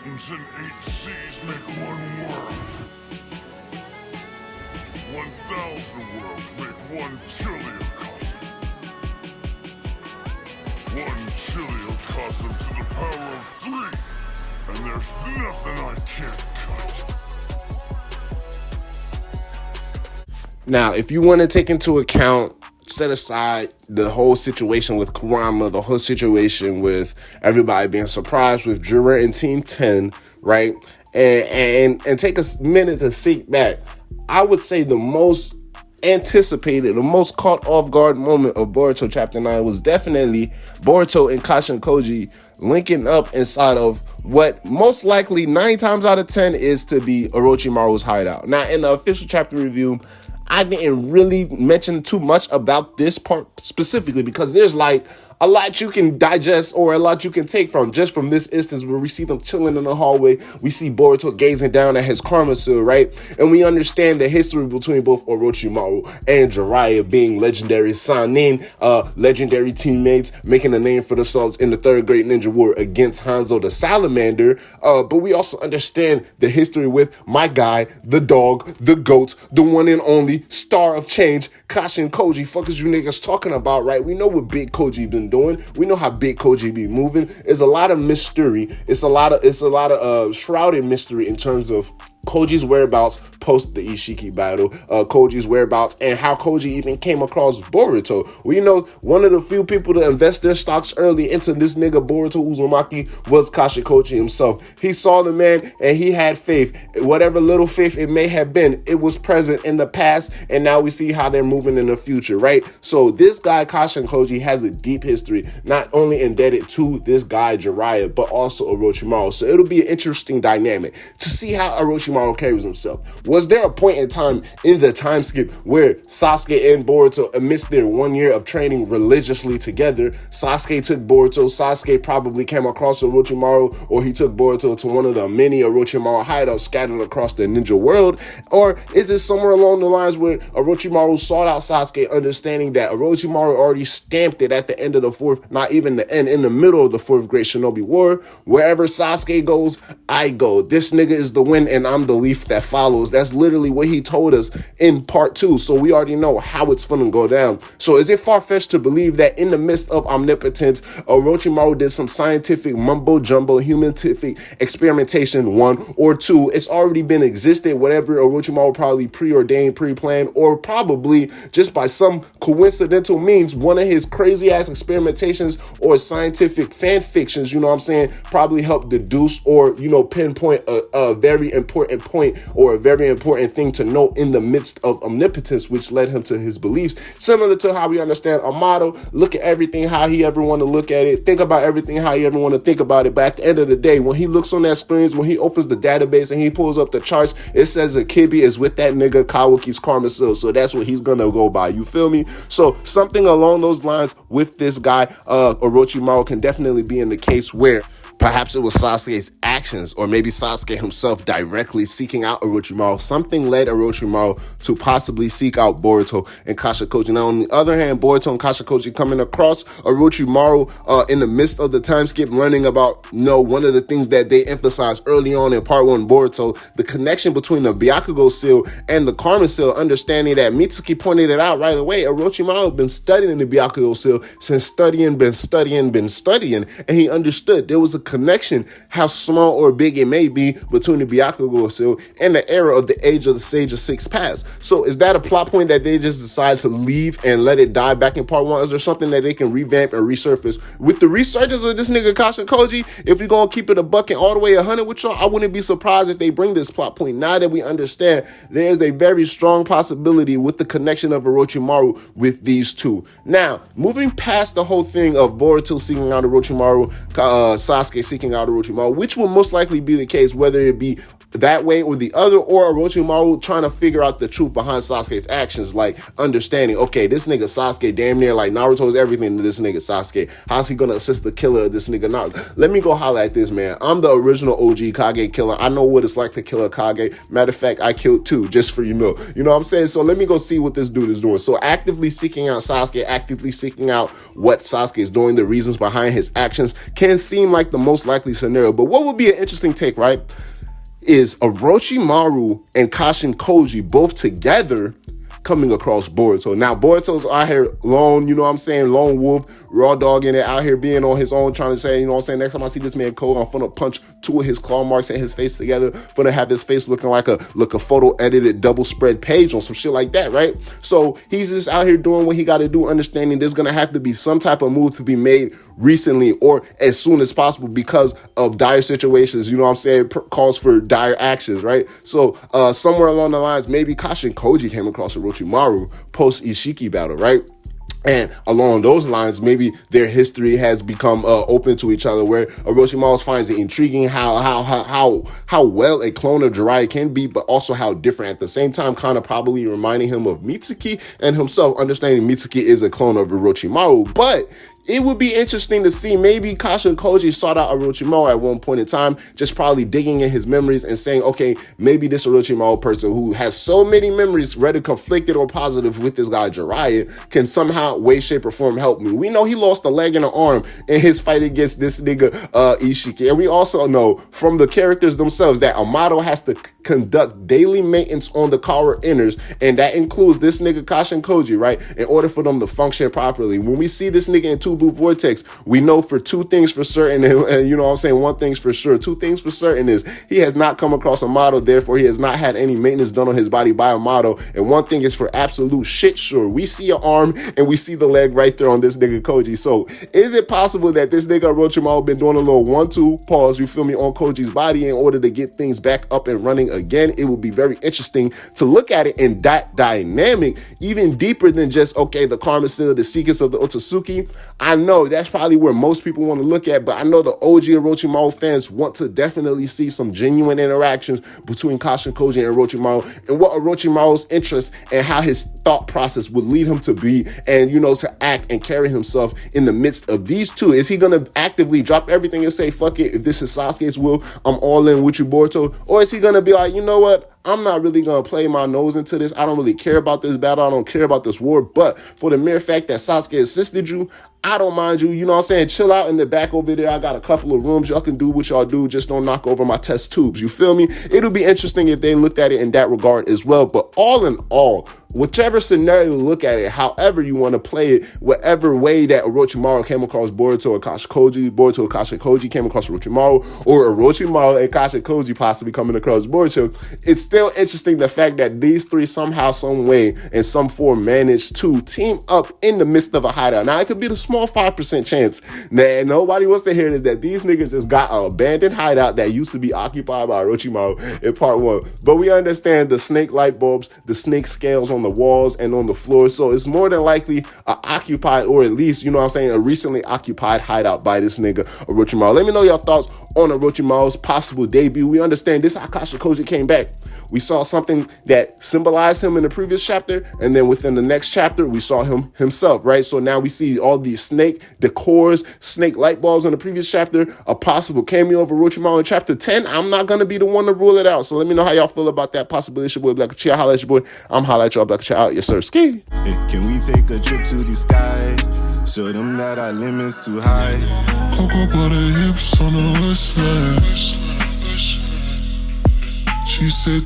mountains and 8 seas make one world. 1,000 worlds make one chiliocosm. One chiliocosm to the power of 3, and there's nothing I can't cut. Now, if you want to take into account, set aside the whole situation with Kurama, the whole situation with everybody being surprised with Jura and Team 10, right? And take a minute to seek back. I would say the most anticipated, the most caught off guard moment of Boruto Chapter 9 was definitely Boruto and Kashin Koji linking up inside of what most likely 9 times out of 10 is to be Orochimaru's hideout. Now, in the official chapter review, I didn't really mention too much about this part specifically because there's like a lot you can digest or a lot you can take from just from this instance where we see them chilling in the hallway. We see Boruto gazing down at his karma seal, right? And we understand the history between both Orochimaru and Jiraiya being legendary Sannin, legendary teammates, making a name for themselves in the Third Great Ninja War against Hanzo the Salamander. But we also understand the history with my guy, the dog, the goat, the one and only star of change, Kashin Koji. Fuck is you niggas talking about, right? We know what Big Koji been doing. We know how Big Koji be moving. It's a lot of mystery. It's a lot of shrouded mystery in terms of Koji's whereabouts post the Ishiki battle, Koji's whereabouts, and how Koji even came across Boruto. We know one of the few people to invest their stocks early into this nigga Boruto Uzumaki was Kashin Koji himself. He saw the man and he had faith. Whatever little faith it may have been, it was present in the past, and now we see how they're moving in the future, right? So this guy Kashin Koji has a deep history, not only indebted to this guy Jiraiya, but also Orochimaru. So it'll be an interesting dynamic to see how Orochimaru carries himself. Was there a point in time in the time skip where Sasuke and Boruto, amidst their 1 year of training religiously together, Sasuke took Boruto, Sasuke probably came across Orochimaru, or he took Boruto to one of the many Orochimaru hideouts scattered across the ninja world? Or is it somewhere along the lines where Orochimaru sought out Sasuke, understanding that Orochimaru already stamped it at the end of the fourth, not even the end, in the middle of the fourth Great Shinobi War? Wherever Sasuke goes, I go. This nigga is the win and I'm the leaf that follows. That's literally what he told us in part 2. So we already know how it's gonna go down. So is it far-fetched to believe that in the midst of omnipotence, Orochimaru did some scientific mumbo-jumbo, humanific experimentation, 1 or 2? It's already been existed, whatever Orochimaru probably preordained, pre-planned, or probably just by some coincidental means, one of his crazy-ass experimentations or scientific fan fictions, you know what I'm saying, probably helped deduce or, pinpoint a very important point or a very important thing to note in the midst of omnipotence, which led him to his beliefs. Similar to how we understand Amato, look at everything how he ever want to look at it, think about everything how he ever want to think about it, but at the end of the day, when he looks on that screens, when he opens the database and he pulls up the charts, it says that Kibi is with that nigga Kawaki's karma seal, so that's what he's gonna go by, you feel me? So something along those lines with this guy, Orochimaru, can definitely be in the case where perhaps it was Sasuke's actions, or maybe Sasuke himself directly seeking out Orochimaru. Something led Orochimaru to possibly seek out Boruto and Kashin Koji. Now, on the other hand, Boruto and Kashin Koji coming across Orochimaru in the midst of the time skip, learning about, one of the things that they emphasized early on in part 1 Boruto, the connection between the Byakugou seal and the Karma seal, understanding that Mitsuki pointed it out right away. Orochimaru been studying the Byakugou seal since been studying, and he understood there was a connection, how small or big it may be, between the Byakugou seal and the era of the age of the Sage of Six Paths. So is that a plot point that they just decided to leave and let it die back in part 1? Is there something that they can revamp and resurface with the resurgence of this nigga Kashin Koji? If we're gonna keep it a buck and all the way 100 with y'all, I wouldn't be surprised if they bring this plot point. Now that we understand there is a very strong possibility with the connection of Orochimaru with these two. Now, moving past the whole thing of Boruto seeking out Orochimaru, Sasuke seeking out Orochimaru, which will most likely be the case, whether it be that way or the other, or Orochimaru trying to figure out the truth behind Sasuke's actions, like understanding, okay, this nigga Sasuke damn near like Naruto's everything to this nigga Sasuke. How's he gonna assist the killer of this nigga Naruto? Let me go holler at this man. I'm the original OG Kage killer. I know what it's like to kill a Kage. Matter of fact, I killed 2, just for you know what I'm saying? So let me go see what this dude is doing. So actively seeking out Sasuke, actively seeking out what Sasuke is doing, the reasons behind his actions can seem like the most likely scenario. But what would be an interesting take, right, is Orochimaru and Kashin Koji both together coming across Boruto. Now, Boruto's out here lone, lone wolf, raw dog in it, out here being on his own, trying to say, next time I see this man Code, I'm finna punch 2 of his claw marks and his face together, finna have his face looking like a photo edited double spread page on some shit like that, right? So he's just out here doing what he got to do, understanding there's gonna have to be some type of move to be made recently or as soon as possible because of dire situations, calls for dire actions, right? So somewhere along the lines, maybe Kashin Koji came across Orochimaru post Ishiki battle, right? And along those lines, maybe their history has become open to each other, where Orochimaru finds it intriguing how well a clone of Jiraiya can be, but also how different at the same time, kind of probably reminding him of Mitsuki, and himself understanding Mitsuki is a clone of Orochimaru. But it would be interesting to see, maybe Kashin Koji sought out Orochimaru at one point in time, just probably digging in his memories and saying, okay, maybe this Orochimaru person who has so many memories, whether conflicted or positive with this guy Jiraiya, can somehow, way, shape, or form help me. We know he lost a leg and an arm in his fight against this nigga Ishiki. And we also know from the characters themselves that Amato has to conduct daily maintenance on the Kara inners, and that includes this nigga Kashin Koji, right? In order for them to function properly. When we see this nigga in Two Blue Vortex, we know for 2 things for certain, and one thing's for sure. 2 things for certain is he has not come across Amato, therefore he has not had any maintenance done on his body by Amato. And one thing is for absolute shit sure. We see an arm and we see the leg right there on this nigga Koji. So is it possible that this nigga Orochimaru been doing a little 1-2 pause, you feel me, on Koji's body in order to get things back up and running again? It would be very interesting to look at it in that dynamic, even deeper than just, okay, the Karma Seal, the secrets of the Otsutsuki. I know that's probably where most people want to look at, but I know the OG Orochimaru fans want to definitely see some genuine interactions between Kashin Koji and Orochimaru, and what Orochimaru's interest and how his thought process would lead him to be, and to act and carry himself in the midst of these two. Is he gonna actively drop everything and say, fuck it, if this is Sasuke's will, I'm all in with you, Boruto? Or is he gonna be like, you know what, I'm not really going to play my nose into this. I don't really care about this battle. I don't care about this war. But for the mere fact that Sasuke assisted you, I don't mind you. Chill out in the back over there. I got a couple of rooms. Y'all can do what y'all do. Just don't knock over my test tubes. You feel me? It'll be interesting if they looked at it in that regard as well. But all in all, whichever scenario you look at it, however you want to play it, whatever way that Orochimaru came across Boruto or Kashin Koji, Boruto or Kashin Koji came across Orochimaru, or Orochimaru and Kashin Koji possibly coming across Boruto, it's still interesting the fact that these 3 somehow, some way, in some form managed to team up in the midst of a hideout. Now, it could be the small 5% chance that nobody wants to hear this, that these niggas just got an abandoned hideout that used to be occupied by Orochimaru in part 1. But we understand the snake light bulbs, the snake scales on the walls and on the floor. So it's more than likely occupied, or at least, a recently occupied hideout by this nigga Orochimaru. Let me know your thoughts on Orochimaru's possible debut. We understand this Kashin Koji came back. We saw something that symbolized him in the previous chapter, and then within the next chapter, we saw him himself, right? So now we see all these snake decors, snake light bulbs in the previous chapter, a possible cameo of Orochimaru in chapter 10. I'm not going to be the one to rule it out. So let me know how y'all feel about that possibility. It's your boy, Black Chia. Holla at your boy. I'm holla at y'all, Black Chia out. Yes, sir. Ski. Hey, can we take a trip to the sky? Show them that our limit's too high. Cocoa butter hips on the west side. She said